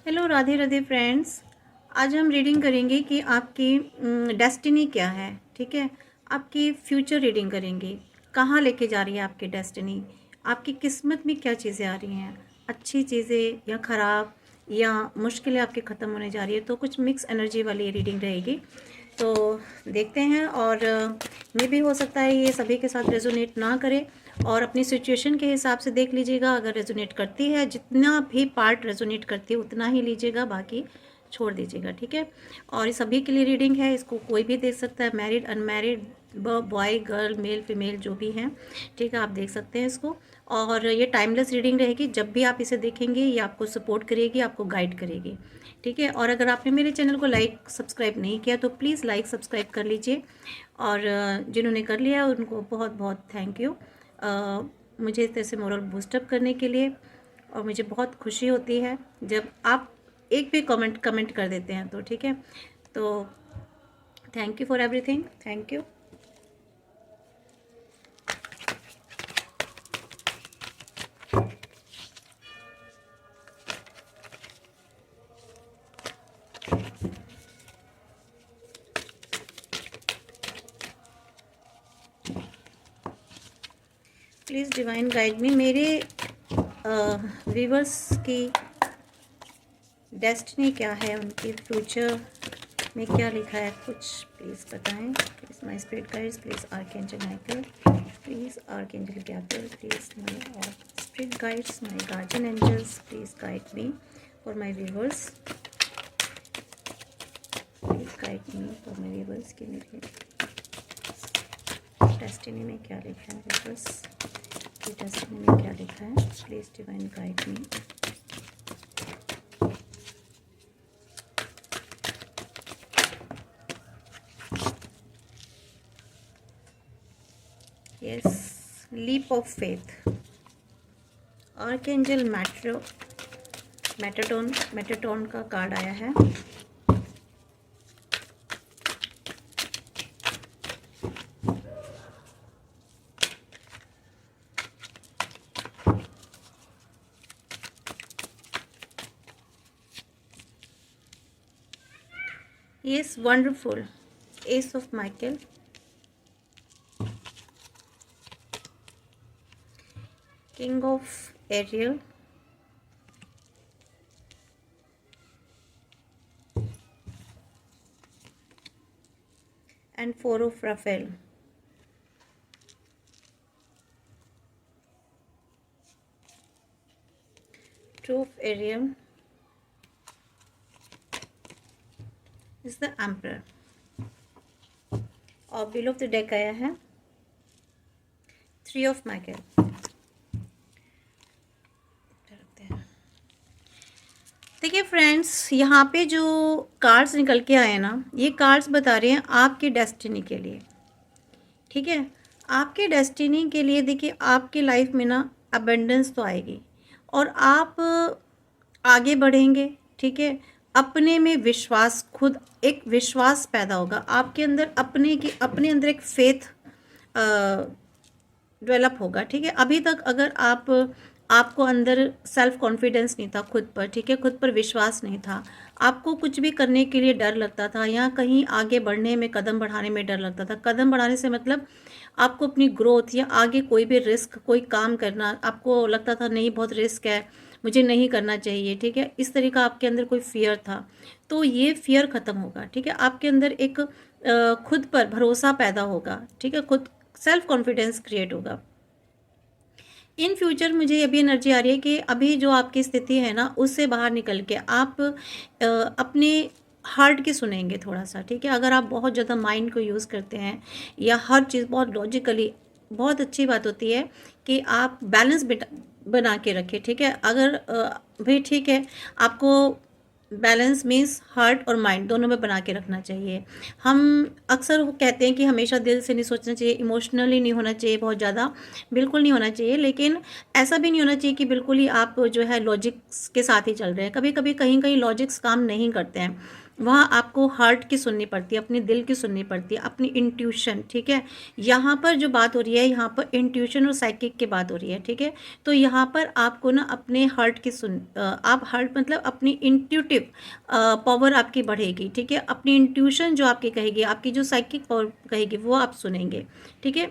Hello, Radhe Radhe friends. आज हम reading करेंगे कि आपकी डेस्टिनी क्या है। ठीक है, आपकी फ्यूचर रीडिंग करेंगे। कहाँ लेके जा रही है आपकी डेस्टिनी, आपकी किस्मत में क्या चीज़ें आ रही हैं, अच्छी चीज़ें या ख़राब, या मुश्किलें आपकी ख़त्म होने जा रही है। तो कुछ मिक्स एनर्जी वाली रीडिंग रहेगी। तो देखते हैं, और मे भी हो सकता है ये सभी के साथ रेजोनेट ना करे, और अपनी सिचुएशन के हिसाब से देख लीजिएगा। अगर रेजोनेट करती है, जितना भी पार्ट रेजोनेट करती है उतना ही लीजिएगा, बाकी छोड़ दीजिएगा। ठीक है, और ये सभी के लिए रीडिंग है, इसको कोई भी देख सकता है, married unmarried, boy girl male female जो भी हैं। ठीक है, आप देख सकते हैं इसको। और ये टाइमलेस रीडिंग रहेगी, जब भी आप इसे देखेंगे ये आपको सपोर्ट करेगी, आपको गाइड करेगी। ठीक है, और अगर आपने मेरे चैनल को लाइक सब्सक्राइब नहीं किया तो प्लीज़ लाइक सब्सक्राइब कर लीजिए, और जिन्होंने कर लिया उनको बहुत बहुत थैंक यू। मुझे इस तरह से मोरल बूस्टअप करने के लिए, और मुझे बहुत खुशी होती है जब आप एक भी कमेंट कर देते हैं। तो ठीक है, तो thank you for everything, thank you. Please divine guide मी। मेरे व्यूवर्स की डेस्टिनी क्या है, उनकी फ्यूचर में क्या लिखा है, कुछ प्लीज़ बताएं। Please my spirit guides, please archangel Michael, please archangel Gabriel, please my spirit guides, my guardian angels, please guide me for my viewers, please guide me for my viewers की मेरे destiny में क्या लिखा है, viewers की destiny में क्या लिखा है, please divine guide me. Yes, leap of faith, archangel metatron का कार्ड आया है। Yes, wonderful. Ace of Michael, King of Ariel, and Four of Raphael. Two of Ariel is the Emperor. और below of the deck आया है three of Michael. देखिए friends, यहाँ पे जो कार्ड्स निकल के आए ना, ये कार्ड्स बता रहे हैं आपकी डेस्टिनी के लिए। ठीक है, आपके डेस्टिनी के लिए देखिए, आपकी लाइफ में ना अबेंडेंस तो आएगी, और आप आगे बढ़ेंगे। ठीक है, अपने में विश्वास, खुद एक विश्वास पैदा होगा आपके अंदर, अपने अंदर एक फेथ डेवलप होगा। ठीक है, अभी तक अगर आपको अंदर सेल्फ कॉन्फिडेंस नहीं था खुद पर, ठीक है, खुद पर विश्वास नहीं था, आपको कुछ भी करने के लिए डर लगता था, या कहीं आगे बढ़ने में, कदम बढ़ाने में डर लगता था। कदम बढ़ाने से मतलब आपको अपनी ग्रोथ या आगे कोई भी रिस्क, कोई काम करना, आपको लगता था नहीं बहुत रिस्क है, मुझे नहीं करना चाहिए। ठीक है, इस तरह का आपके अंदर कोई फियर था, तो ये फियर ख़त्म होगा। ठीक है, आपके अंदर एक खुद पर भरोसा पैदा होगा। ठीक है, खुद सेल्फ कॉन्फिडेंस क्रिएट होगा। इन फ्यूचर मुझे अभी एनर्जी आ रही है कि अभी जो आपकी स्थिति है ना, उससे बाहर निकल के आप अपने हार्ट की सुनेंगे थोड़ा सा। ठीक है, अगर आप बहुत ज़्यादा माइंड को यूज़ करते हैं या हर चीज़ बहुत लॉजिकली, बहुत अच्छी बात होती है कि आप बैलेंस बना के रखें। ठीक है, अगर भी ठीक है, आपको बैलेंस मीन्स हार्ट और माइंड दोनों में बना के रखना चाहिए। हम अक्सर वो कहते हैं कि हमेशा दिल से नहीं सोचना चाहिए, इमोशनली नहीं होना चाहिए बहुत ज़्यादा, बिल्कुल नहीं होना चाहिए, लेकिन ऐसा भी नहीं होना चाहिए कि बिल्कुल ही आप जो है लॉजिक्स के साथ ही चल रहे हैं। कभी कभी कहीं कहीं लॉजिक्स काम नहीं करते हैं, वहाँ आपको हार्ट की सुननी पड़ती है, अपने दिल की सुननी पड़ती है, अपनी इंट्यूशन, ठीक है। यहाँ पर जो बात हो रही है, यहाँ पर इंट्यूशन और साइकिक की बात हो रही है, ठीक है। तो यहाँ पर आपको ना अपने हार्ट की आप हार्ट मतलब अपनी इंट्यूटिव पावर आपकी बढ़ेगी, ठीक है। अपनी इंट्यूशन जो आपकी कहेगी, आपकी जो साइकिक पावर कहेगी, वो आप सुनेंगे, ठीक है।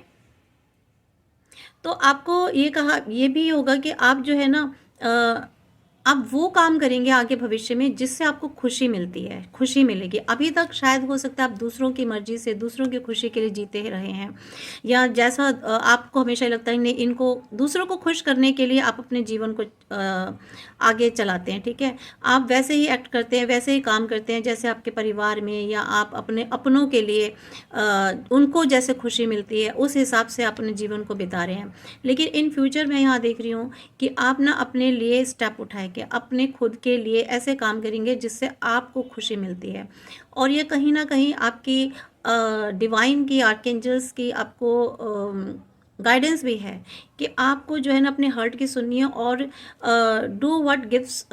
तो आपको ये भी होगा कि आप जो है ना आप वो काम करेंगे आगे भविष्य में जिससे आपको खुशी मिलती है, खुशी मिलेगी। अभी तक शायद हो सकता है आप दूसरों की मर्जी से, दूसरों की खुशी के लिए जीते रहे हैं, या जैसा आपको हमेशा लगता है नहीं, इनको दूसरों को खुश करने के लिए आप अपने जीवन को आगे चलाते हैं, ठीक है। आप वैसे ही एक्ट करते हैं, वैसे ही काम करते हैं जैसे आपके परिवार में, या आप अपने अपनों के लिए उनको जैसे खुशी मिलती है उस हिसाब से अपने जीवन को बिता रहे हैं। लेकिन इन फ्यूचर मैं यहाँ देख रही हूँ कि आप ना अपने लिए स्टेप उठाए के अपने खुद के लिए ऐसे काम करेंगे जिससे आपको खुशी मिलती है। और ये कहीं ना कहीं आपकी डिवाइन की, आर्कएंजल्स की आपको गाइडेंस भी है कि आपको जो है ना अपने हार्ट की सुननी है और do what gives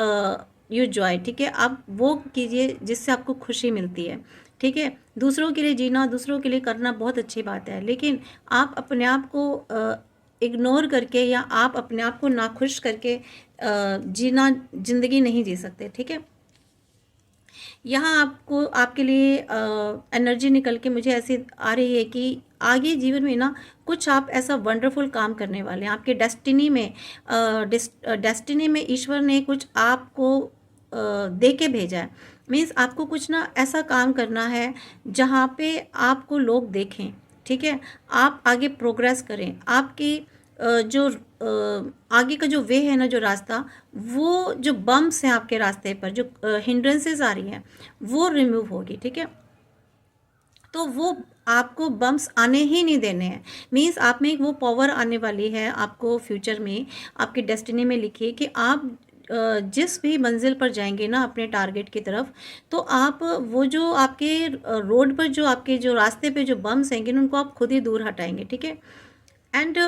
you Joy, ठीक है। आप वो कीजिए जिससे आपको खुशी मिलती है, ठीक है। दूसरों के लिए जीना, दूसरों के लिए करना बहुत अच्छी बात है, लेकिन आप अपने आप को इग्नोर करके या आप अपने आप को नाखुश करके जीना, ज़िंदगी नहीं जी सकते, ठीक है। यहाँ आपको आपके लिए एनर्जी निकल के मुझे ऐसी आ रही है कि आगे जीवन में ना कुछ आप ऐसा वंडरफुल काम करने वाले हैं। आपके डेस्टिनी में ईश्वर ने कुछ आपको दे के भेजा है। मीन्स आपको कुछ ना ऐसा काम करना है जहाँ पे आपको लोग देखें, ठीक है। आप आगे प्रोग्रेस करें, आपकी जो आगे का जो वे है ना, जो रास्ता, वो जो बम्प्स हैं आपके रास्ते पर, जो हिंड्रेंसेस आ रही हैं, वो रिमूव होगी, ठीक है। तो वो आपको बम्प्स आने ही नहीं देने हैं। मीन्स आप में एक वो पावर आने वाली है, आपको फ्यूचर में आपकी डेस्टिनी में लिखी है कि आप जिस भी मंजिल पर जाएंगे ना अपने टारगेट की तरफ, तो आप वो जो आपके रोड पर जो आपके जो रास्ते पे जो बम्प्स हैंगे ना, उनको आप खुद ही दूर हटाएंगे, ठीक है। एंड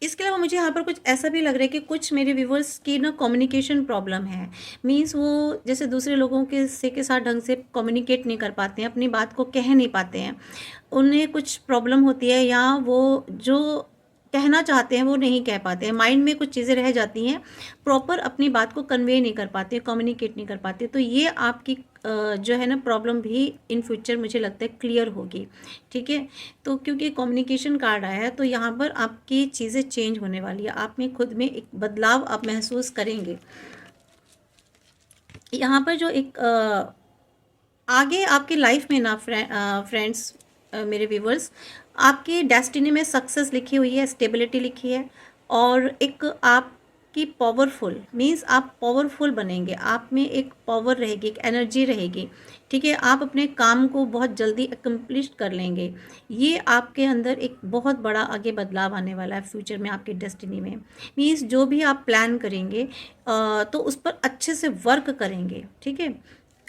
इसके अलावा मुझे यहाँ पर कुछ ऐसा भी लग रहा है कि कुछ मेरे व्यूवर्स की ना कम्युनिकेशन प्रॉब्लम है। मीन्स वो जैसे दूसरे लोगों के साथ ढंग से कम्युनिकेट नहीं कर पाते हैं, अपनी बात को कह नहीं पाते हैं, उन्हें कुछ प्रॉब्लम होती है, या वो जो कहना चाहते हैं वो नहीं कह पाते हैं, माइंड में कुछ चीज़ें रह जाती हैं, प्रॉपर अपनी बात को कन्वे नहीं कर पाते, कम्युनिकेट नहीं कर पाते। तो ये आपकी जो है ना प्रॉब्लम भी इन फ्यूचर मुझे लगता है क्लियर होगी, ठीक है। तो क्योंकि कम्युनिकेशन कार्ड आया है, तो यहाँ पर आपकी चीज़ें चेंज होने वाली है, आप में खुद में एक बदलाव आप महसूस करेंगे। यहाँ पर जो एक आगे आपकी लाइफ में ना फ्रेंड्स, मेरे व्यूवर्स, आपकी डेस्टिनी में सक्सेस लिखी हुई है, स्टेबिलिटी लिखी है, और एक आपकी पावरफुल, मीन्स आप पावरफुल बनेंगे, आप में एक पावर रहेगी, एक एनर्जी रहेगी, ठीक है। आप अपने काम को बहुत जल्दी अकम्प्लिश कर लेंगे। ये आपके अंदर एक बहुत बड़ा आगे बदलाव आने वाला है फ्यूचर में आपकी डेस्टिनी में। मीन्स जो भी आप प्लान करेंगे तो उस पर अच्छे से वर्क करेंगे, ठीक है।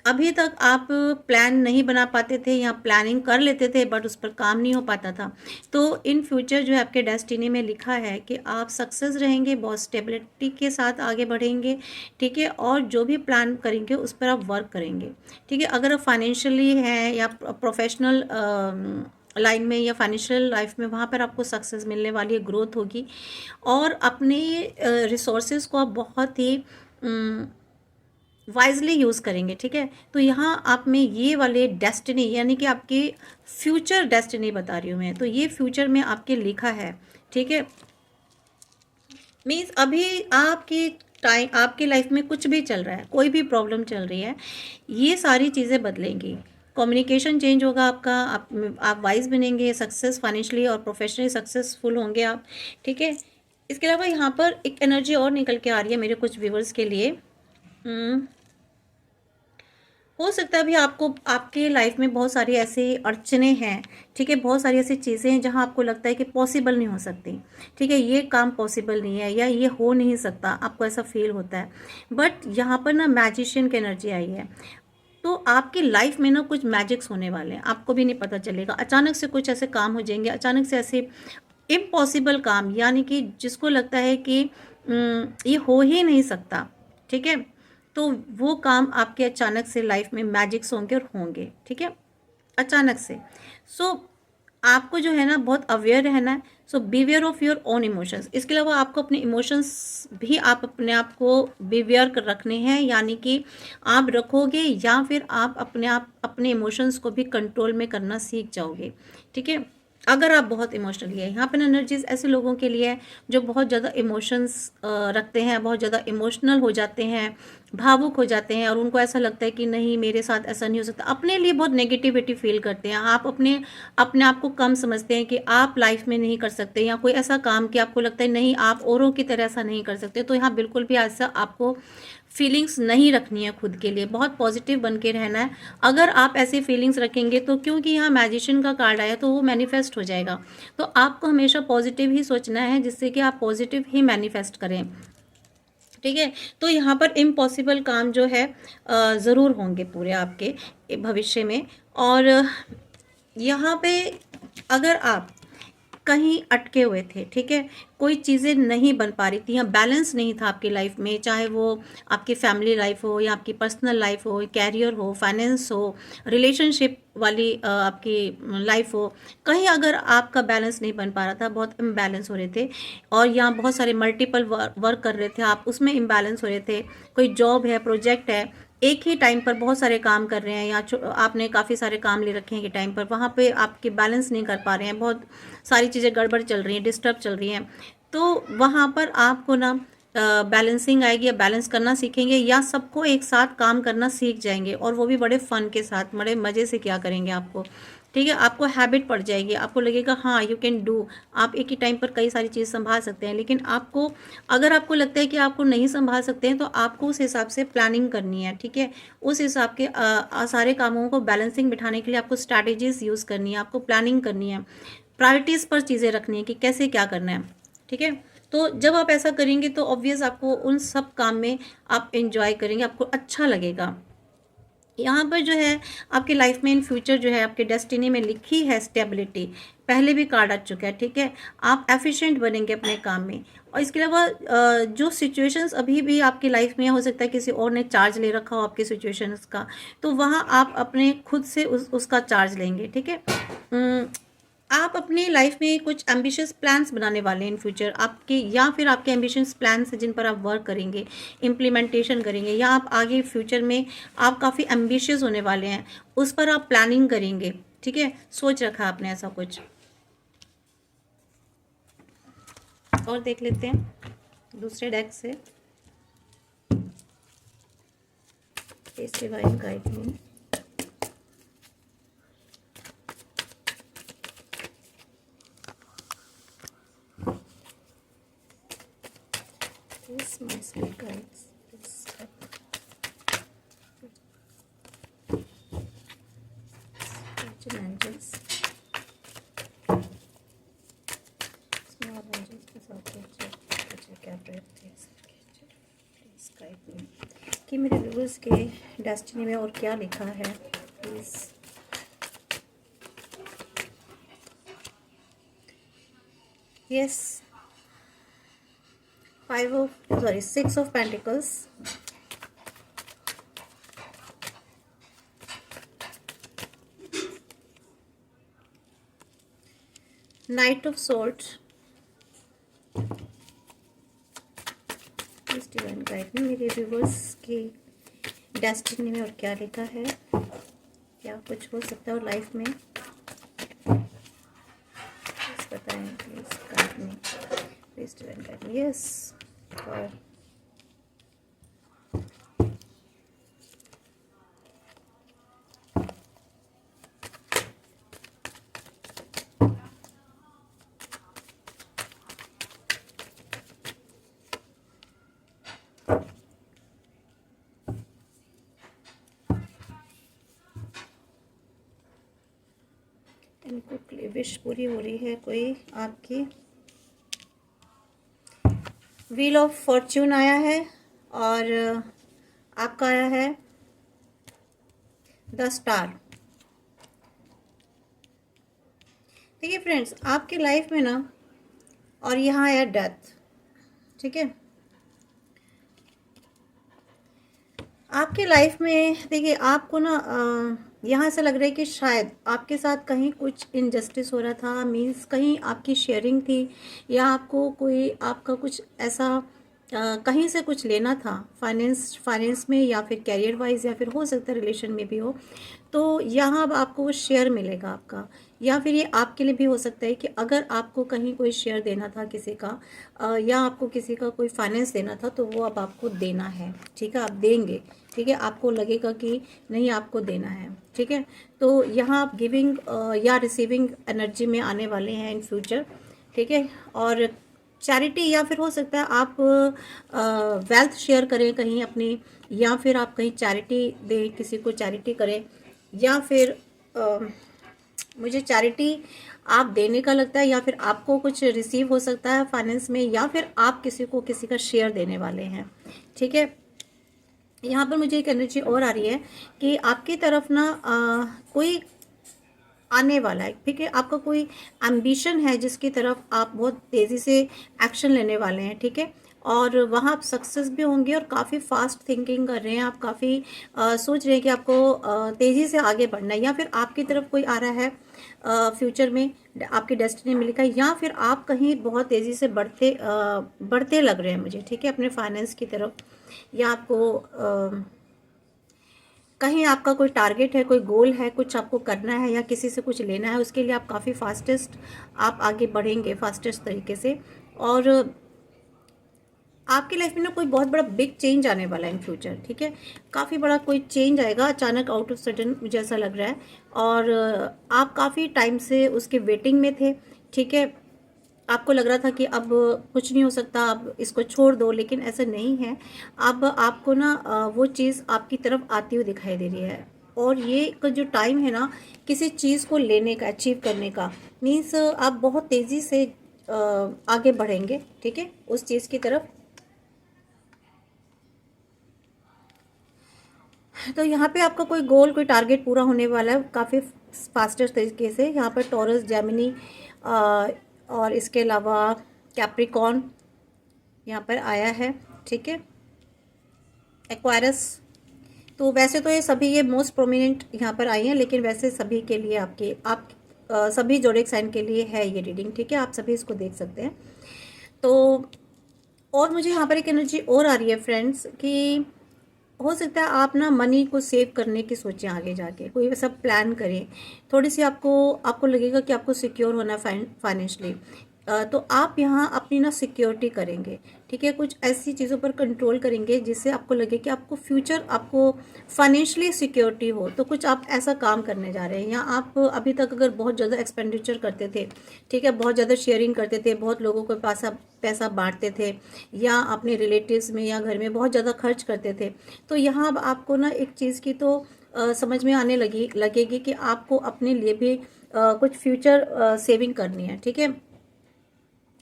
अभी तक आप प्लान नहीं बना पाते थे या प्लानिंग कर लेते थे बट उस पर काम नहीं हो पाता था। तो इन फ्यूचर जो है आपके डेस्टिनी में लिखा है कि आप सक्सेस रहेंगे, बहुत स्टेबिलिटी के साथ आगे बढ़ेंगे, ठीक है। और जो भी प्लान करेंगे उस पर आप वर्क करेंगे, ठीक है। अगर आप फाइनेंशियली हैं या प्रोफेशनल लाइन में या फाइनेंशियल लाइफ में, वहाँ पर आपको सक्सेस मिलने वाली है, ग्रोथ होगी, और अपने रिसोर्सेज को आप बहुत ही वाइजली यूज़ करेंगे, ठीक है। तो यहाँ आप में ये वाले डेस्टिनी, यानी कि आपकी फ्यूचर डेस्टिनी बता रही हूँ मैं, तो ये फ्यूचर में आपके लिखा है, ठीक है। मीन्स अभी आपकी टाइम, आपकी लाइफ में कुछ भी चल रहा है, कोई भी प्रॉब्लम चल रही है, ये सारी चीज़ें बदलेंगी। कम्युनिकेशन चेंज होगा आपका, आप वाइज बनेंगे, सक्सेस फाइनेंशियली और प्रोफेशनली सक्सेसफुल होंगे आप, ठीक है। इसके अलावा यहाँ पर एक एनर्जी और निकल के आ रही है मेरे कुछ व्यूवर्स के लिए। हो सकता है अभी आपको आपके लाइफ में बहुत सारी ऐसी अड़चने हैं, ठीक है, बहुत सारी ऐसी चीज़ें हैं जहां आपको लगता है कि पॉसिबल नहीं हो सकती, ठीक है, ये काम पॉसिबल नहीं है या ये हो नहीं सकता, आपको ऐसा फील होता है। बट यहाँ पर ना मैजिशियन की एनर्जी आई है, तो आपकी लाइफ में ना कुछ मैजिक्स होने वाले हैं, आपको भी नहीं पता चलेगा। अचानक से कुछ ऐसे काम हो जाएंगे, अचानक से ऐसे इम्पॉसिबल काम, यानी कि जिसको लगता है कि ये हो ही नहीं सकता, ठीक है, तो वो काम आपके अचानक से लाइफ में मैजिक्स होंगे और होंगे, ठीक है, अचानक से। सो आपको जो है ना बहुत अवेयर रहना है। So beware of your own emotions. इसके अलावा आपको अपने इमोशंस भी आप अपने आप को बीवेयर कर रखने हैं, यानी कि आप रखोगे या फिर आप अपने इमोशंस को भी कंट्रोल में करना सीख जाओगे, ठीक है। अगर आप बहुत इमोशनली है, यहाँ पर एनर्जीज ऐसे लोगों के लिए है जो बहुत ज़्यादा इमोशंस रखते हैं, बहुत ज़्यादा इमोशनल हो जाते हैं, भावुक हो जाते हैं, और उनको ऐसा लगता है कि नहीं मेरे साथ ऐसा नहीं हो सकता, अपने लिए बहुत नेगेटिविटी फील करते हैं। आप अपने अपने आप को कम समझते हैं कि आप लाइफ में नहीं कर सकते, या कोई ऐसा काम कि आपको लगता है नहीं आप औरों की तरह ऐसा नहीं कर सकते। तो यहाँ बिल्कुल भी ऐसा आपको फीलिंग्स नहीं रखनी है खुद के लिए, बहुत पॉजिटिव बन के रहना है। अगर आप ऐसी फीलिंग्स रखेंगे तो क्योंकि यहाँ मैजिशियन का कार्ड आया तो वो मैनिफेस्ट हो जाएगा। तो आपको हमेशा पॉजिटिव ही सोचना है, जिससे कि आप पॉजिटिव ही मैनिफेस्ट करें, ठीक है। तो यहाँ पर इम्पॉसिबल काम जो है ज़रूर होंगे पूरे आपके भविष्य में। और यहाँ पे अगर आप कहीं अटके हुए थे, ठीक है, कोई चीज़ें नहीं बन पा रही थी, या बैलेंस नहीं था आपकी लाइफ में, चाहे वो आपकी फैमिली लाइफ हो या आपकी पर्सनल लाइफ हो, कैरियर हो, फाइनेंस हो, रिलेशनशिप वाली आपकी लाइफ हो, कहीं अगर आपका बैलेंस नहीं बन पा रहा था, बहुत इम्बैलेंस हो रहे थे, और यहाँ बहुत सारे मल्टीपल वर्क कर रहे थे आप, उसमें इम्बैलेंस हो रहे थे, कोई जॉब है, प्रोजेक्ट है, एक ही टाइम पर बहुत सारे काम कर रहे हैं, या आपने काफ़ी सारे काम ले रखे हैं कि टाइम पर, वहाँ पे आपके बैलेंस नहीं कर पा रहे हैं, बहुत सारी चीज़ें गड़बड़ चल रही हैं, डिस्टर्ब चल रही हैं, तो वहाँ पर आपको ना बैलेंसिंग आएगी, या बैलेंस करना सीखेंगे, या सबको एक साथ काम करना सीख जाएंगे, और वो भी बड़े फन के साथ, बड़े मज़े से क्या करेंगे आपको, ठीक है। आपको हैबिट पड़ जाएगी, आपको लगेगा हाँ यू कैन डू, आप एक ही टाइम पर कई सारी चीज़ संभाल सकते हैं। लेकिन आपको अगर आपको लगता है कि आपको नहीं संभाल सकते हैं, तो आपको उस हिसाब से प्लानिंग करनी है, ठीक है। उस हिसाब के सारे कामों को बैलेंसिंग बिठाने के लिए आपको स्ट्रैटेजीज यूज़ करनी है, आपको प्लानिंग करनी है, प्रायोरिटीज़ पर चीज़ें रखनी है कि कैसे क्या करना है, ठीक है। तो जब आप ऐसा करेंगे तो ऑब्वियस आपको उन सब काम में आप एंजॉय करेंगे, आपको अच्छा लगेगा। यहाँ पर जो है आपकी लाइफ में इन फ्यूचर जो है आपके डेस्टिनी में लिखी है स्टेबिलिटी, पहले भी कार्ड आ चुका है, ठीक है। आप एफिशिएंट बनेंगे अपने काम में। और इसके अलावा जो सिचुएशंस अभी भी आपकी लाइफ में हो सकता है किसी और ने चार्ज ले रखा हो आपकी सिचुएशंस का, तो वहाँ आप अपने खुद से उसका चार्ज लेंगे, ठीक है। आप अपनी लाइफ में कुछ एम्बिशियस प्लान्स बनाने वाले हैं इन फ्यूचर आपके, या फिर आपके एम्बिशियस प्लान्स जिन पर आप वर्क करेंगे, इम्प्लीमेंटेशन करेंगे, या आप आगे फ्यूचर में आप काफ़ी एम्बिशियस होने वाले हैं, उस पर आप प्लानिंग करेंगे, ठीक है। सोच रखा आपने ऐसा कुछ। और देख लेते हैं दूसरे डेक से इस डिवाइन गाइड में। This my spirit guides. This spiritual angels. Small angels के साथ क्या प्रेयर थे प्लीज गाइड मी कि मेरे व्यूअर्स के डेस्टिनी में और क्या लिखा है please. Yes, 6 of Pentacles, Knight of Swords। इस डिवाइन गाइड में मेरे व्यूअर्स की डेस्टिनी में और क्या लिखा है, क्या कुछ हो सकता है और लाइफ में, प्लीज बताएं, please guide me, please divine guide me. Yes, और इनको विश पूरी हो रही है कोई आपकी। व्हील ऑफ फॉर्च्यून आया है, और आपका आया है द स्टार। देखिए फ्रेंड्स, आपकी लाइफ में ना, और यहाँ आया डेथ, ठीक है। आपके लाइफ में देखिए आपको ना यहाँ से लग रहा है कि शायद आपके साथ कहीं कुछ इनजस्टिस हो रहा था, मीन्स कहीं आपकी शेयरिंग थी, या आपको कोई आपका कुछ ऐसा कहीं से कुछ लेना था, फाइनेंस फाइनेंस में या फिर कैरियर वाइज, या फिर हो सकता है रिलेशन में भी हो। तो यहाँ अब आपको वो शेयर मिलेगा आपका, या फिर ये आपके लिए भी हो सकता है कि अगर आपको कहीं कोई शेयर देना था किसी का, या आपको किसी का कोई फाइनेंस देना था, तो वो अब आपको देना है। ठीक है, आप देंगे। ठीक है, आपको लगेगा कि नहीं आपको देना है। ठीक है, तो यहाँ आप गिविंग या रिसीविंग एनर्जी में आने वाले हैं इन फ्यूचर। ठीक है, और चैरिटी, या फिर हो सकता है आप वेल्थ शेयर करें कहीं अपनी, या फिर आप कहीं चैरिटी दें, किसी को चैरिटी करें, या फिर मुझे चैरिटी आप देने का लगता है, या फिर आपको कुछ रिसीव हो सकता है फाइनेंस में, या फिर आप किसी को किसी का शेयर देने वाले हैं। ठीक है, यहाँ पर मुझे एक एनर्जी और आ रही है कि आपकी तरफ ना कोई आने वाला है। ठीक है, आपका कोई एम्बिशन है जिसकी तरफ आप बहुत तेज़ी से एक्शन लेने वाले हैं। ठीक है, और वहाँ आप सक्सेस भी होंगे, और काफ़ी फास्ट थिंकिंग कर रहे हैं आप, काफ़ी सोच रहे हैं कि आपको तेज़ी से आगे बढ़ना है, या फिर आपकी तरफ कोई आ रहा है फ्यूचर में आपकी डेस्टिनी मिलेगा, या फिर आप कहीं बहुत तेज़ी से बढ़ते लग रहे हैं मुझे। ठीक है, अपने फाइनेंस की तरफ, या आपको कहीं आपका कोई टारगेट है, कोई गोल है, कुछ आपको करना है या किसी से कुछ लेना है, उसके लिए आप काफ़ी फास्टेस्ट आप आगे बढ़ेंगे, फास्टेस्ट तरीके से। और आपकी लाइफ में ना कोई बहुत बड़ा बिग चेंज आने वाला है इन फ्यूचर। ठीक है, काफ़ी बड़ा कोई चेंज आएगा अचानक, आउट ऑफ सडन, मुझे ऐसा लग रहा है। और आप काफ़ी टाइम से उसके वेटिंग में थे। ठीक है, आपको लग रहा था कि अब कुछ नहीं हो सकता, अब इसको छोड़ दो, लेकिन ऐसा नहीं है। अब आपको ना वो चीज़ आपकी तरफ आती हुई दिखाई दे रही है। और ये का जो टाइम है ना किसी चीज़ को लेने का, अचीव करने का, मीन्स आप बहुत तेज़ी से आगे बढ़ेंगे। ठीक है, उस चीज़ की तरफ। तो यहाँ पे आपका कोई गोल, कोई टारगेट पूरा होने वाला है काफ़ी फास्टेस्ट तरीके से। यहाँ पर टॉरस, जेमिनी और इसके अलावा कैप्रिकॉर्न यहाँ पर आया है। ठीक है, एक्वायरस। तो वैसे तो ये सभी, ये मोस्ट प्रोमिनेंट यहाँ पर आई हैं, लेकिन वैसे सभी के लिए सभी जोडिएक साइन के लिए है ये रीडिंग। ठीक है, आप सभी इसको देख सकते हैं। तो और मुझे यहाँ पर एक एनर्जी और आ रही है फ्रेंड्स, कि हो सकता है आप ना मनी को सेव करने की सोचें, आगे जाके कोई वैसा प्लान करें। थोड़ी सी आपको लगेगा कि आपको सिक्योर होना फाइनेंशियली, तो आप यहाँ अपनी ना सिक्योरिटी करेंगे। ठीक है, कुछ ऐसी चीज़ों पर कंट्रोल करेंगे जिससे आपको लगे कि आपको फ्यूचर, आपको फाइनेंशियली सिक्योरिटी हो। तो कुछ आप ऐसा काम करने जा रहे हैं, या आप अभी तक अगर बहुत ज़्यादा एक्सपेंडिचर करते थे, ठीक है, बहुत ज़्यादा शेयरिंग करते थे, बहुत लोगों को पैसा बांटते थे, या अपने रिलेटिव्स में या घर में बहुत ज़्यादा खर्च करते थे, तो यहाँ अब आपको ना एक चीज़ की तो समझ में आने लगेगी कि आपको अपने लिए भी कुछ फ्यूचर सेविंग करनी है। ठीक है,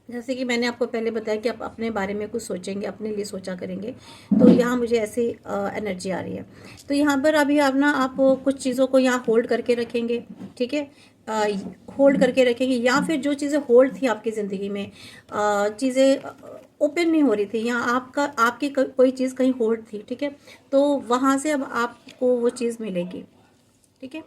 जैसे कि मैंने आपको पहले बताया कि आप अपने बारे में कुछ सोचेंगे, अपने लिए सोचा करेंगे। तो यहाँ मुझे ऐसी एनर्जी आ रही है। तो यहाँ पर अभी आप कुछ चीज़ों को यहाँ होल्ड करके रखेंगे। ठीक है, होल्ड करके रखेंगे, या फिर जो चीज़ें होल्ड थी आपकी ज़िंदगी में, चीज़ें ओपन नहीं हो रही थी, या आपकी कोई चीज़ कहीं होल्ड थी। ठीक है, तो वहाँ से अब आपको वो चीज़ मिलेगी। ठीक है,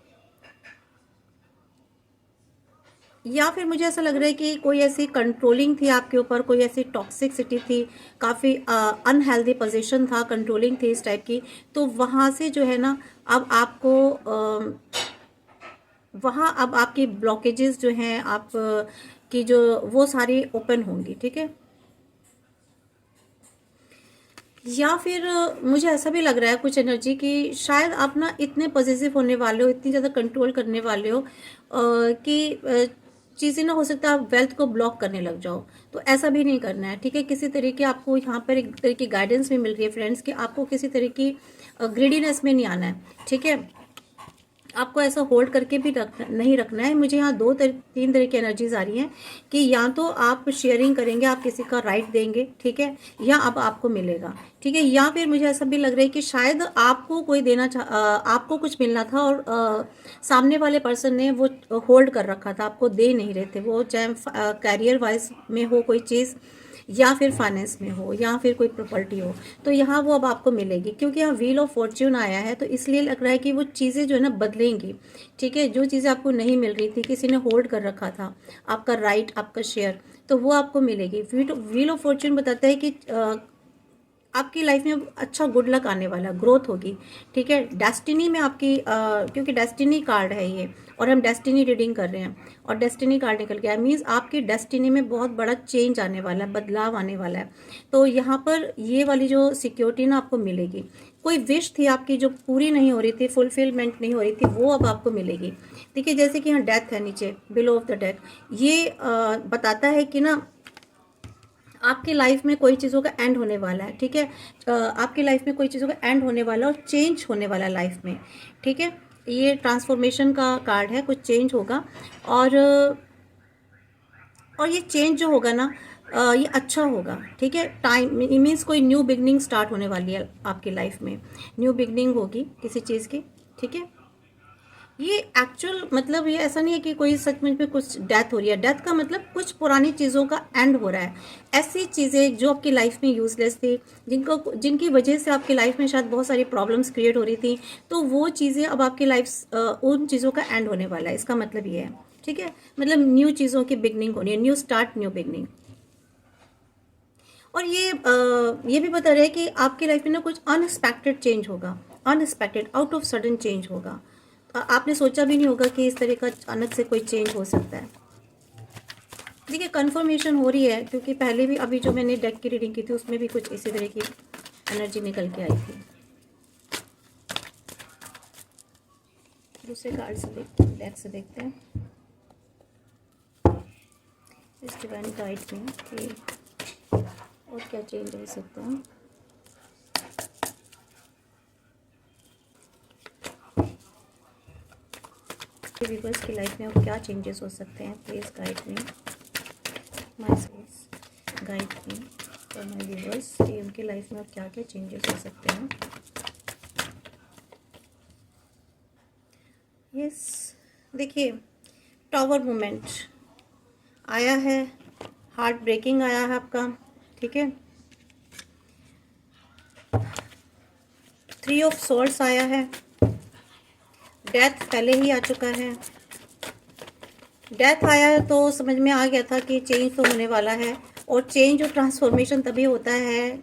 या फिर मुझे ऐसा लग रहा है कि कोई ऐसी कंट्रोलिंग थी आपके ऊपर, कोई ऐसी टॉक्सिसिटी थी, काफ़ी अनहेल्दी पोजीशन था, कंट्रोलिंग थी इस टाइप की। तो वहाँ से जो है ना, अब आपको वहाँ अब आपकी ब्लॉकेजेस जो हैं की जो, वो सारी ओपन होंगी। ठीक है, या फिर मुझे ऐसा भी लग रहा है कुछ एनर्जी कि शायद आप ना इतने पॉजिटिव होने वाले हो, इतनी ज़्यादा कंट्रोल करने वाले हो कि चीज़ें ना, हो सकता है आप वेल्थ को ब्लॉक करने लग जाओ। तो ऐसा भी नहीं करना है। ठीक है, किसी तरीके आपको यहाँ पर एक तरह की गाइडेंस भी मिल रही है फ्रेंड्स, कि आपको किसी तरह की ग्रीडीनेस में नहीं आना है। ठीक है, आपको ऐसा होल्ड करके भी नहीं रखना है। मुझे यहाँ तीन तरह की एनर्जीज आ रही हैं, कि या तो आप शेयरिंग करेंगे, आप किसी का राइट देंगे। ठीक है, या अब आपको मिलेगा। ठीक है, या फिर मुझे ऐसा भी लग रहा है कि शायद आपको कोई आपको कुछ मिलना था, और सामने वाले पर्सन ने वो होल्ड कर रखा था, आपको दे नहीं रहे थे वो, चाहे कैरियर वाइज में हो कोई चीज़, या फिर फाइनेंस में हो या फिर कोई प्रॉपर्टी हो, तो यहाँ वो अब आपको मिलेगी, क्योंकि यहाँ व्हील ऑफ फॉर्च्यून आया है। तो इसलिए लग रहा है कि वो चीज़ें जो है ना बदलेंगी, ठीक है। जो चीज़ें आपको नहीं मिल रही थी, किसी ने होल्ड कर रखा था आपका राइट, आपका शेयर, तो वो आपको मिलेगी। व्हील ऑफ फॉर्च्यून बताता है कि आपकी लाइफ में अच्छा गुड लक आने वाला, ग्रोथ होगी, ठीक है। डेस्टिनी में आपकी क्योंकि डेस्टिनी कार्ड है ये, और हम डेस्टिनी रीडिंग कर रहे हैं और डेस्टिनी कार्ड निकल गया, मीन्स आपकी डेस्टिनी में बहुत बड़ा चेंज आने वाला है, बदलाव आने वाला है। तो यहाँ पर ये वाली जो सिक्योरिटी ना आपको मिलेगी। कोई विश थी आपकी जो पूरी नहीं हो रही थी, फुलफिलमेंट नहीं हो रही थी, वो अब आपको मिलेगी। देखिए जैसे कि यहाँ डेथ है नीचे, बिलो ऑफ द डेथ, ये बताता है कि ना आपकी लाइफ में कोई चीज़ों का एंड होने वाला है, ठीक है। आपकी लाइफ में कोई चीज़ों का एंड होने वाला है और चेंज होने वाला है लाइफ में, ठीक है। ये ट्रांसफॉर्मेशन का कार्ड है, कुछ चेंज होगा। और ये चेंज जो होगा ना, ये अच्छा होगा, ठीक है। टाइम मीन्स कोई न्यू बिगनिंग स्टार्ट होने वाली है आपकी लाइफ में, न्यू बिगनिंग होगी किसी चीज़ की, ठीक है। ये एक्चुअल मतलब ये ऐसा नहीं है कि कोई सच में कुछ डेथ हो रही है। डेथ का मतलब कुछ पुरानी चीज़ों का एंड हो रहा है। ऐसी चीज़ें जो आपकी लाइफ में यूजलेस थी, जिनकी वजह से आपकी लाइफ में शायद बहुत सारी प्रॉब्लम्स क्रिएट हो रही थी, तो वो चीज़ें अब आपकी लाइफ उन चीज़ों का एंड होने वाला है। इसका मतलब ये है, ठीक है। मतलब न्यू चीज़ों की बिगनिंग होनी है, न्यू स्टार्ट, न्यू बिगनिंग। और ये भी बता रहे हैं कि आपकी लाइफ में ना कुछ अनएक्सपेक्टेड चेंज होगा, unexpected out of sudden change होगा। आपने सोचा भी नहीं होगा कि इस तरह का अचानक से कोई चेंज हो सकता है। देखिए कंफर्मेशन हो रही है, क्योंकि पहले भी अभी जो मैंने डेक की रीडिंग की थी उसमें भी कुछ इसी तरह की एनर्जी निकल के आई थी। दूसरे कार्ड से डेक से देखते हैं इस डिवाइन गाइड में कि और क्या चेंज हो सकता है। व्यूअर्स की लाइफ में और क्या चेंजेस हो सकते हैं, please guide me, my souls guide me for my viewers कि उनकी लाइफ में और क्या क्या चेंजेस हो सकते हैं। यस, देखिए टावर मूवमेंट आया है, हार्ट ब्रेकिंग आया है आपका, ठीक है। 3 ऑफ सोर्ड्स आया है, डेथ पहले ही आ चुका है। डेथ आया है तो समझ में आ गया था कि चेंज तो होने वाला है। और चेंज और ट्रांसफॉर्मेशन तभी होता है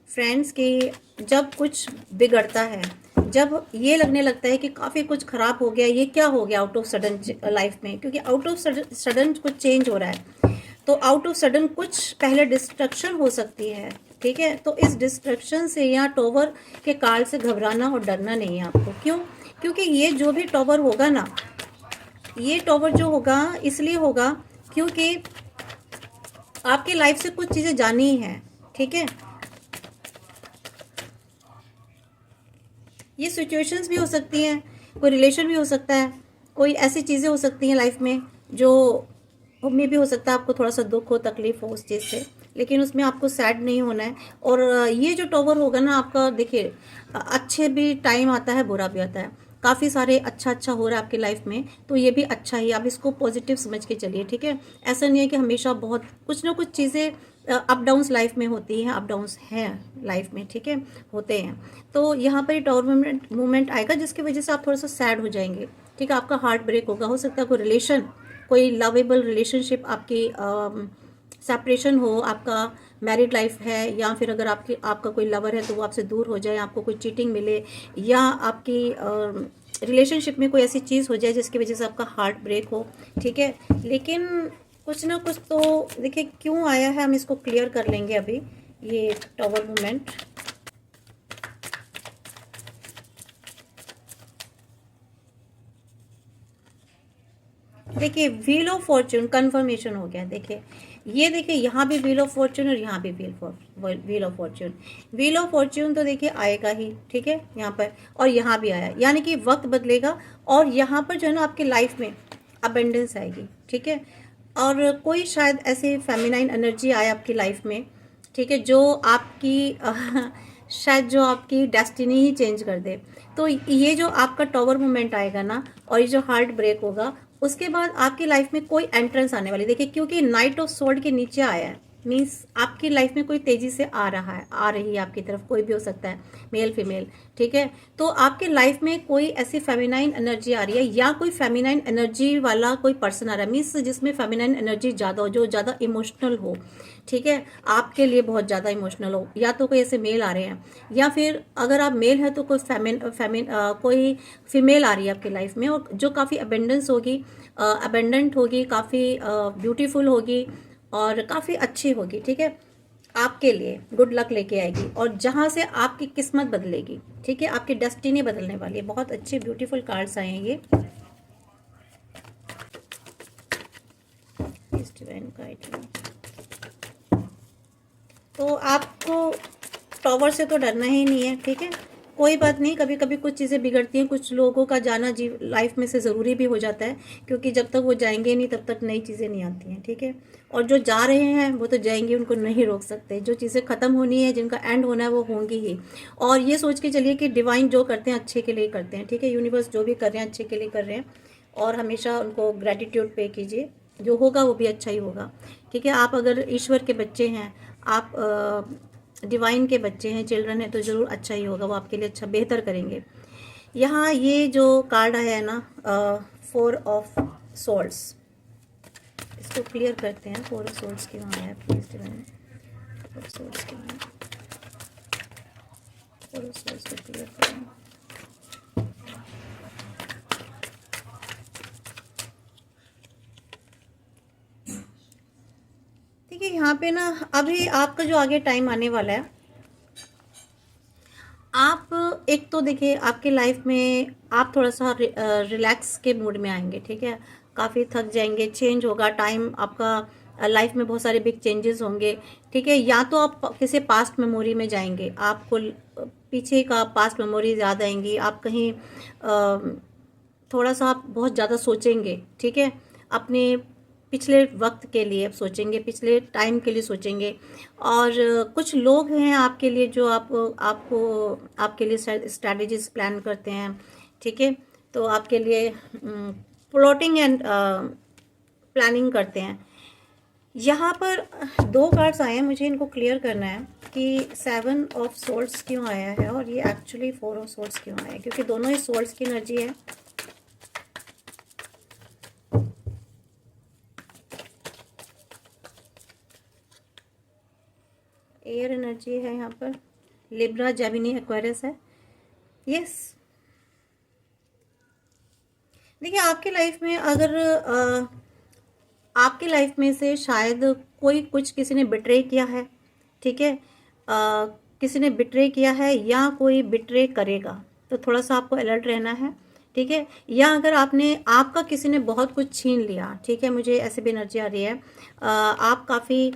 फ्रेंड्स कि जब कुछ बिगड़ता है, जब ये लगने लगता है कि काफ़ी कुछ ख़राब हो गया, ये क्या हो गया आउट ऑफ सडन लाइफ में, क्योंकि आउट ऑफ सडन कुछ चेंज हो रहा है। तो आउट ऑफ सडन कुछ पहले डिस्ट्रक्शन हो सकती है, ठीक है। तो इस डिस्ट्रक्शन से या टॉवर के कार्ड से घबराना और डरना नहीं है आपको। क्यों? क्योंकि ये जो भी टॉवर होगा ना, ये टॉवर जो होगा इसलिए होगा क्योंकि आपकी लाइफ से कुछ चीज़ें जानी हैं, ठीक है। ये सिचुएशंस भी हो सकती हैं, कोई रिलेशन भी हो सकता है, कोई ऐसी चीज़ें हो सकती हैं लाइफ में जो में भी हो सकता है आपको थोड़ा सा दुख हो, तकलीफ हो उस चीज़ से, लेकिन उसमें आपको सैड नहीं होना है। और ये जो टॉवर होगा ना आपका, देखिए अच्छे भी टाइम आता है, बुरा भी आता है। काफ़ी सारे अच्छा हो रहा है आपकी लाइफ में, तो ये भी अच्छा ही, आप इसको पॉजिटिव समझ के चलिए, ठीक है। ऐसा नहीं है कि हमेशा बहुत कुछ ना कुछ चीज़ें अप डाउन्स लाइफ में होती हैं, अप डाउन्स हैं लाइफ में, ठीक है, होते हैं। तो यहाँ पर टॉवर मूवमेंट आएगा जिसकी वजह से आप थोड़ा सा सैड हो जाएंगे, ठीक है। आपका हार्ट ब्रेक होगा, हो सकता है कोई रिलेशन, कोई लवेबल रिलेशनशिप आपकी सेपरेशन हो, आपका मैरिड लाइफ है, या फिर अगर आपका कोई लवर है तो वो आपसे दूर हो जाए, आपको कोई चीटिंग मिले, या आपकी रिलेशनशिप में कोई ऐसी चीज़ हो जाए जिसकी वजह से आपका हार्ट ब्रेक हो, ठीक है। लेकिन कुछ ना कुछ तो देखिए क्यों आया है, हम इसको क्लियर कर लेंगे अभी। ये टॉवर मूवमेंट, देखिए व्हील ऑफ फॉर्च्यून कंफर्मेशन हो गया। देखिए ये देखिए यहाँ भी व्हील ऑफ फॉर्च्यून और यहाँ भी wheel of Fortune. Wheel of Fortune तो देखिए आएगा ही, ठीक है, यहाँ पर, और यहाँ भी आया, यानी कि वक्त बदलेगा और यहाँ पर जो है ना आपकी लाइफ में अबेंडेंस आएगी, ठीक है। और कोई शायद ऐसे फेमिनाइन एनर्जी आए आपकी लाइफ में, ठीक है, जो आपकी शायद जो आपकी डेस्टिनी ही चेंज कर दे। तो ये जो आपका टॉवर मूवमेंट आएगा ना, और ये जो हार्ट ब्रेक होगा, उसके बाद आपकी लाइफ में कोई एंट्रेंस आने वाली, देखिए क्योंकि नाइट ऑफ सोर्ड के नीचे आया है, मीन्स आपकी लाइफ में कोई तेज़ी से आ रहा है, आ रही है आपकी तरफ, कोई भी हो सकता है, मेल फीमेल, ठीक है। तो आपके लाइफ में कोई ऐसी फेमिनाइन एनर्जी आ रही है या कोई फेमिनाइन एनर्जी वाला कोई पर्सन आ रहा है, मीन्स जिसमें फेमिनाइन एनर्जी ज़्यादा हो, जो ज़्यादा इमोशनल हो, ठीक है, आपके लिए बहुत ज़्यादा इमोशनल हो। या तो कोई ऐसे मेल आ रहे हैं, या फिर अगर आप मेल है तो कोई कोई फीमेल आ रही है आपकी लाइफ में, और जो काफ़ी अबेंडेंस होगी, अबेंडेंट होगी, काफ़ी ब्यूटीफुल होगी और काफ़ी अच्छी होगी, ठीक है, आपके लिए गुड लक लेके आएगी, और जहाँ से आपकी किस्मत बदलेगी, ठीक है, आपकी डेस्टिनी बदलने वाली है। बहुत अच्छे ब्यूटीफुल कार्ड्स आए हैं ये। Divine guide. तो आपको टॉवर से तो डरना ही नहीं है, ठीक है, कोई बात नहीं। कभी कभी कुछ चीज़ें बिगड़ती हैं, कुछ लोगों का जाना लाइफ में से ज़रूरी भी हो जाता है, क्योंकि जब तक वो जाएंगे नहीं तब तक नई चीज़ें नहीं आती हैं, ठीक है। और जो जा रहे हैं वो तो जाएंगे, उनको नहीं रोक सकते। जो चीज़ें ख़त्म होनी है, जिनका एंड होना है, वो होंगी ही। और ये सोच के चलिए कि डिवाइन जो करते हैं अच्छे के लिए करते हैं, ठीक है, यूनिवर्स जो भी कर रहे हैं अच्छे के लिए कर रहे हैं, और हमेशा उनको ग्रेटिट्यूड पे कीजिए, जो होगा वो भी अच्छा ही होगा, ठीक है। आप अगर ईश्वर के बच्चे हैं, आप डिवाइन के बच्चे हैं, चिल्ड्रन है, तो ज़रूर अच्छा ही होगा, वो आपके लिए अच्छा बेहतर करेंगे। यहाँ ये जो कार्ड आया है ना, 4 ऑफ सोल्स, इसको क्लियर करते हैं। 4 ऑफ सोल्स क्यों आया है, प्लीज डिवाइन, 4 ऑफ सोल्स क्यों आया, 4 ऑफ सोल्स को क्लियर करें। ठीक है, यहाँ पे ना अभी आपका जो आगे टाइम आने वाला है, आप एक तो देखिए आपके लाइफ में आप थोड़ा सा रिलैक्स के मूड में आएंगे, ठीक है, काफ़ी थक जाएंगे, चेंज होगा टाइम आपका, लाइफ में बहुत सारे बिग चेंजेस होंगे, ठीक है। या तो आप किसी पास्ट मेमोरी में जाएंगे, आपको पीछे का पास्ट मेमोरीज याद आएंगी, आप कहीं थोड़ा सा आप बहुत ज़्यादा सोचेंगे, ठीक है, अपने पिछले वक्त के लिए आप सोचेंगे, पिछले टाइम के लिए सोचेंगे। और कुछ लोग हैं आपके लिए जो आपको आपके लिए स्ट्रैटेजीज प्लान करते हैं, ठीक है, तो आपके लिए प्लॉटिंग एंड प्लानिंग करते हैं। यहाँ पर 2 कार्ड्स आए हैं, मुझे इनको क्लियर करना है कि 7 ऑफ सोर्ड्स क्यों आया है और ये एक्चुअली 4 ऑफ सोर्ड्स क्यों आया है, क्योंकि दोनों ही सोर्ड्स की एनर्जी है। एयर एनर्जी है यहाँ पर, लिब्रा, जेमिनी, एक्वेरियस है। यस, देखिए आपकी लाइफ में अगर आपकी लाइफ में से शायद कोई कुछ किसी ने बिट्रे किया है, ठीक है, किसी ने बिट्रे किया है या कोई बिट्रे करेगा, तो थोड़ा सा आपको अलर्ट रहना है, ठीक है। या अगर आपका किसी ने बहुत कुछ छीन लिया, ठीक है, मुझे ऐसे भी एनर्जी आ रही है, आप काफ़ी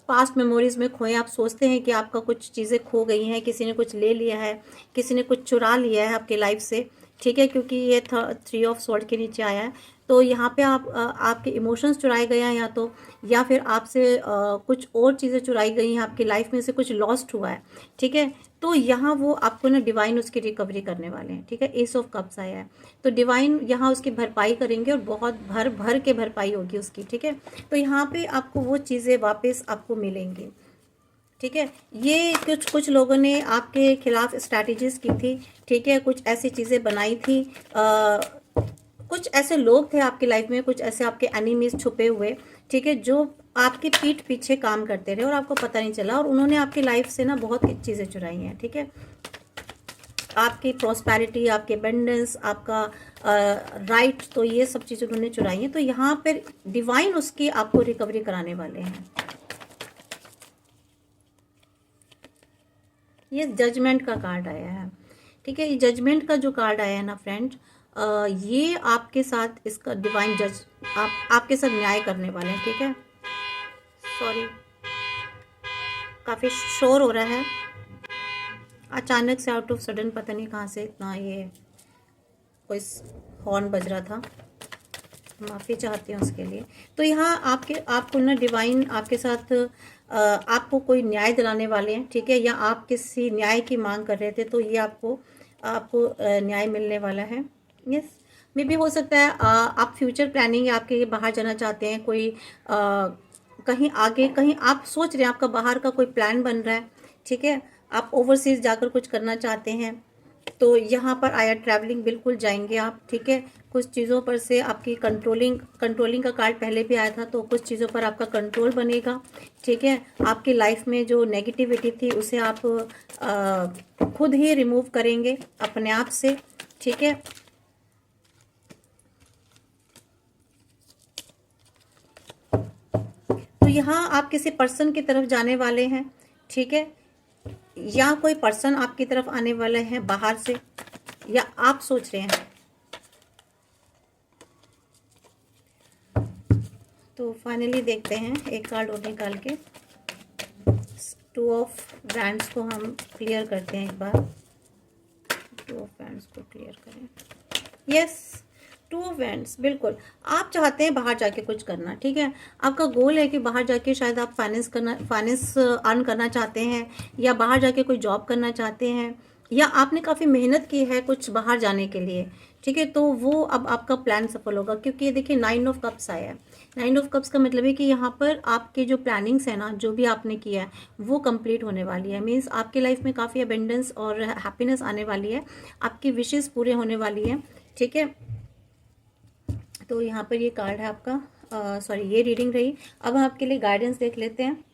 पास्ट मेमोरीज में खोए, आप सोचते हैं कि आपका कुछ चीज़ें खो गई हैं, किसी ने कुछ ले लिया है, किसी ने कुछ चुरा लिया है आपके लाइफ से, ठीक है, क्योंकि ये 3 ऑफ स्वॉर्ड के नीचे आया है। तो यहाँ पे आपके इमोशंस चुराए गए हैं, या तो या फिर आपसे कुछ और चीज़ें चुराई गई हैं, आपकी लाइफ में से कुछ लॉस्ट हुआ है, ठीक है। तो यहाँ वो आपको ना डिवाइन उसकी रिकवरी करने वाले हैं, ठीक है। एस ऑफ कप्स आया है, तो डिवाइन यहाँ उसकी भरपाई करेंगे और बहुत भर भर के भरपाई होगी उसकी, ठीक है। तो यहाँ पे आपको वो चीज़ें वापस आपको मिलेंगी, ठीक है। ये कुछ लोगों ने आपके खिलाफ स्ट्रैटेजीज की थी, ठीक है, कुछ ऐसी चीज़ें बनाई थी, कुछ ऐसे लोग थे आपकी लाइफ में, कुछ ऐसे आपके एनिमीज छुपे हुए, ठीक है, जो आपकी पीठ पीछे काम करते रहे और आपको पता नहीं चला, और उन्होंने आपकी लाइफ से ना बहुत चीज़ें चुराई हैं, ठीक है, आपकी प्रॉस्पेरिटी, आपके एबंडेंस, आपका राइट, तो ये सब चीज़ें उन्होंने चुराई हैं। तो यहाँ पर डिवाइन उसकी आपको रिकवरी कराने वाले हैं। ये जजमेंट का कार्ड आया है, ठीक है, ये जजमेंट का जो कार्ड आया है ना फ्रेंड, ये आपके साथ इसका डिवाइन जज आपके साथ न्याय करने वाले हैं, ठीक है। सॉरी, काफ़ी शोर हो रहा है, अचानक से आउट ऑफ सडन पता नहीं कहाँ से इतना ये कोई हॉर्न बज रहा था, माफ़ी चाहती हूँ उसके लिए। तो यहाँ आपको ना डिवाइन आपके साथ आपको कोई न्याय दिलाने वाले हैं, ठीक है, या आप किसी न्याय की मांग कर रहे थे, तो ये आपको न्याय मिलने वाला है। यस, मे भी हो सकता है आप फ्यूचर प्लानिंग, आपके बाहर जाना चाहते हैं, कोई कहीं आगे कहीं आप सोच रहे हैं, आपका बाहर का कोई प्लान बन रहा है, ठीक है, आप ओवरसीज जाकर कुछ करना चाहते हैं, तो यहाँ पर आया ट्रैवलिंग, बिल्कुल जाएंगे आप, ठीक है। कुछ चीज़ों पर से आपकी कंट्रोलिंग का कार्ड पहले भी आया था, तो कुछ चीज़ों पर आपका कंट्रोल बनेगा, ठीक है। आपकी लाइफ में जो नेगेटिविटी थी उसे आप खुद ही रिमूव करेंगे अपने आप से, ठीक है। तो यहाँ आप किसी पर्सन की तरफ जाने वाले हैं, ठीक है, या कोई पर्सन आपकी तरफ आने वाले हैं बाहर से, या आप सोच रहे हैं। तो फाइनली देखते हैं, एक कार्ड और निकाल के 2 ऑफ वैंड्स को हम क्लियर करते हैं एक बार। 2 ऑफ वैंड्स को क्लियर करें। यस, 2 ऑफ वैंड्स, बिल्कुल आप चाहते हैं बाहर जाके कुछ करना, ठीक है। आपका गोल है कि बाहर जाके शायद आप फाइनेंस अर्न करना चाहते हैं, या बाहर जाके कोई जॉब करना चाहते हैं, या आपने काफ़ी मेहनत की है कुछ बाहर जाने के लिए, ठीक है। तो वो अब आपका प्लान सफल होगा, क्योंकि ये देखिए 9 ऑफ कप्स आया है। 9 ऑफ कप्स का मतलब है कि यहाँ पर आपके जो प्लानिंग्स है ना, जो भी आपने किया है वो कंप्लीट होने वाली है। मीन्स आपके लाइफ में काफ़ी अबेंडेंस और हैप्पीनेस आने वाली है, आपकी विशेस पूरे होने वाली है, ठीक है। तो यहाँ पर ये कार्ड है आपका, सॉरी ये रीडिंग रही। अब हम आपके लिए गाइडेंस देख लेते हैं।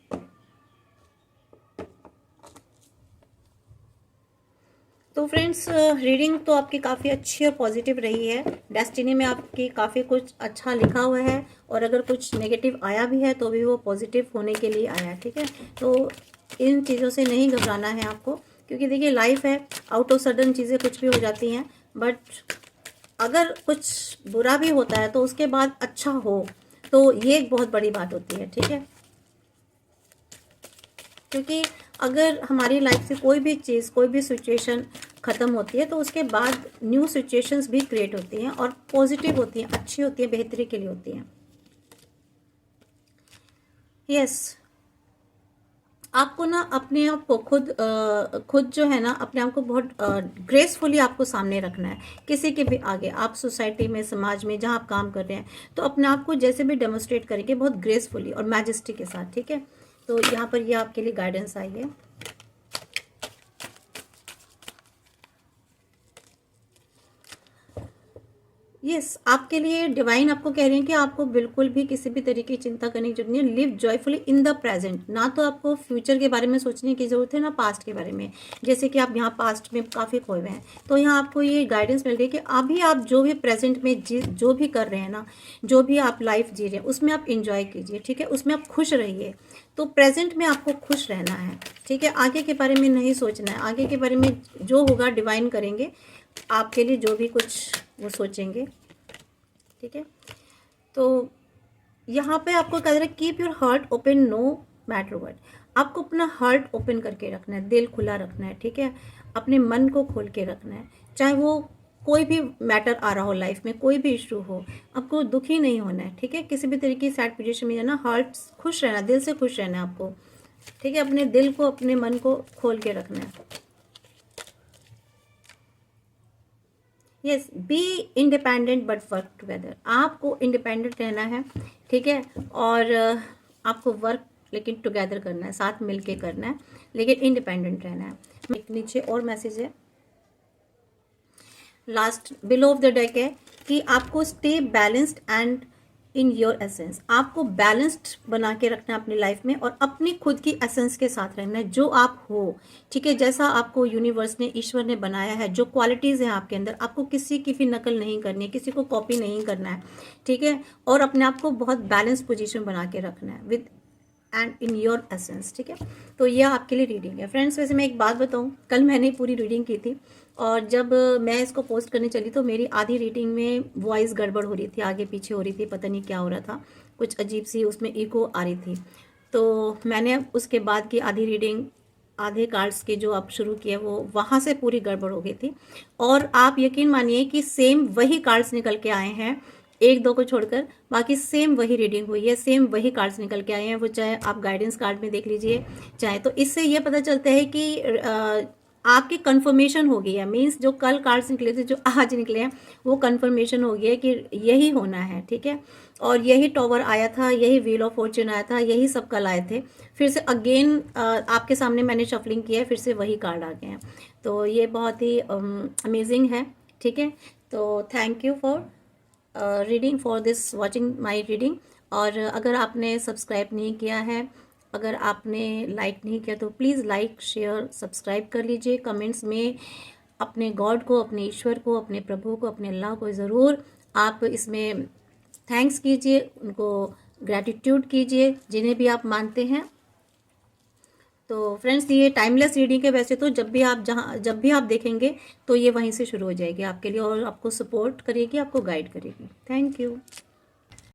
तो फ्रेंड्स, रीडिंग तो आपकी काफ़ी अच्छी और पॉजिटिव रही है। डेस्टिनी में आपकी काफ़ी कुछ अच्छा लिखा हुआ है, और अगर कुछ नेगेटिव आया भी है तो भी वो पॉजिटिव होने के लिए आया है, ठीक है। तो इन चीज़ों से नहीं घबराना है आपको, क्योंकि देखिए लाइफ है, आउट ऑफ सडन चीज़ें कुछ भी हो जाती हैं, बट अगर कुछ बुरा भी होता है तो उसके बाद अच्छा हो, तो ये एक बहुत बड़ी बात होती है, ठीक है। क्योंकि अगर हमारी लाइफ से कोई भी चीज़, कोई भी सिचुएशन ख़त्म होती है, तो उसके बाद न्यू सिचुएशंस भी क्रिएट होती हैं, और पॉजिटिव होती हैं, अच्छी होती हैं, बेहतरी के लिए होती हैं। यस, आपको ना अपने आप को खुद जो है ना, अपने आप को बहुत ग्रेसफुली आपको सामने रखना है, किसी के भी आगे। आप सोसाइटी में, समाज में, जहाँ आप काम कर रहे हैं, तो अपने आप को जैसे भी डेमोस्ट्रेट करेंगे बहुत ग्रेसफुली और मैजेस्टी के साथ, ठीक है। तो यहाँ पर ये आपके लिए गाइडेंस आई है। यस, आपके लिए डिवाइन आपको कह रहे हैं कि आपको बिल्कुल भी किसी भी तरीके की चिंता करने की जरूरत नहीं है। Live joyfully in the present. ना तो आपको फ्यूचर के बारे में सोचने की जरूरत है, ना पास्ट के बारे में, जैसे कि आप यहाँ पास्ट में काफ़ी खोए हुए हैं। तो यहाँ आपको ये गाइडेंस मिल रही है कि अभी आप जो भी प्रेजेंट में जो भी कर रहे हैं ना, जो भी आप लाइफ जी रहे हैं, उसमें आप इंजॉय कीजिए, ठीक है, उसमें आप खुश रहिए। तो प्रेजेंट में आपको खुश रहना है, ठीक है। आगे के बारे में नहीं सोचना है, आगे के बारे में जो होगा डिवाइन करेंगे आपके लिए, जो भी कुछ वो सोचेंगे, ठीक है। तो यहाँ पे आपको कह रहा है keep your heart open no matter what. आपको अपना हार्ट ओपन करके रखना है, दिल खुला रखना है, ठीक है। अपने मन को खोल के रखना है, चाहे वो कोई भी मैटर आ रहा हो लाइफ में, कोई भी इशू हो, आपको दुखी नहीं होना है, ठीक है। किसी भी तरीके की सैड पोजीशन में जाना, हार्ट खुश रहना, दिल से खुश रहना है आपको, ठीक है। अपने दिल को, अपने मन को खोल के रखना है। Yes, be independent but work together. आपको इंडिपेंडेंट रहना है, ठीक है, और आपको वर्क लेकिन टुगेदर करना है, साथ मिलके करना है, लेकिन इंडिपेंडेंट रहना है। एक नीचे और मैसेज है, last below of the deck है कि आपको stay balanced and in your essence. आपको बैलेंस्ड बना के रखना है अपनी लाइफ में, और अपनी खुद की एसेंस के साथ रहना है, जो आप हो, ठीक है। जैसा आपको यूनिवर्स ने, ईश्वर ने बनाया है, जो क्वालिटीज़ हैं आपके अंदर, आपको किसी की भी नकल नहीं करनी है, किसी को कॉपी नहीं करना है, ठीक है। और अपने आप को बहुत बैलेंस पोजीशन बना के रखना है with and in your essence, ठीक है। तो यह आपके लिए रीडिंग है फ्रेंड्स। वैसे मैं एक बात बताऊं, कल मैंने पूरी रीडिंग की थी, और जब मैं इसको पोस्ट करने चली तो मेरी आधी रीडिंग में वॉइस गड़बड़ हो रही थी, आगे पीछे हो रही थी, पता नहीं क्या हो रहा था, कुछ अजीब सी उसमें इको आ रही थी। तो मैंने उसके बाद की आधी रीडिंग, आधे कार्ड्स के जो आप शुरू किए, वो वहाँ से पूरी गड़बड़ हो गई थी। और आप यकीन मानिए कि सेम वही कार्ड्स निकल के आए हैं, एक दो को छोड़कर, बाकी सेम वही रीडिंग हुई है, सेम वही कार्ड्स निकल के आए हैं। वो चाहे आप गाइडेंस कार्ड में देख लीजिए, चाहे, तो इससे ये पता चलता है कि आपकी कंफर्मेशन हो गई है, मीन्स जो कल कार्ड्स निकले थे जो आज निकले हैं वो कंफर्मेशन हो गया है कि यही होना है, ठीक है। और यही टॉवर आया था, यही व्हील ऑफ फॉर्च्यून आया था, यही सब कल आए थे। फिर से अगेन आपके सामने मैंने शफलिंग किया है, फिर से वही कार्ड आ गए हैं। तो ये बहुत ही अमेजिंग है, ठीक है। तो thank you for reading, for this watching my reading. और अगर आपने सब्सक्राइब नहीं किया है, अगर आपने लाइक नहीं किया तो प्लीज़ लाइक शेयर सब्सक्राइब कर लीजिए। कमेंट्स में अपने गॉड को, अपने ईश्वर को, अपने प्रभु को, अपने अल्लाह को ज़रूर आप इसमें थैंक्स कीजिए, उनको ग्रैटिट्यूड कीजिए, जिन्हें भी आप मानते हैं। तो फ्रेंड्स, ये टाइमलेस रीडिंग है वैसे तो, जब भी आप देखेंगे तो ये वहीं से शुरू हो जाएगी आपके लिए और आपको सपोर्ट करेगी, आपको गाइड करेगी। Thank you.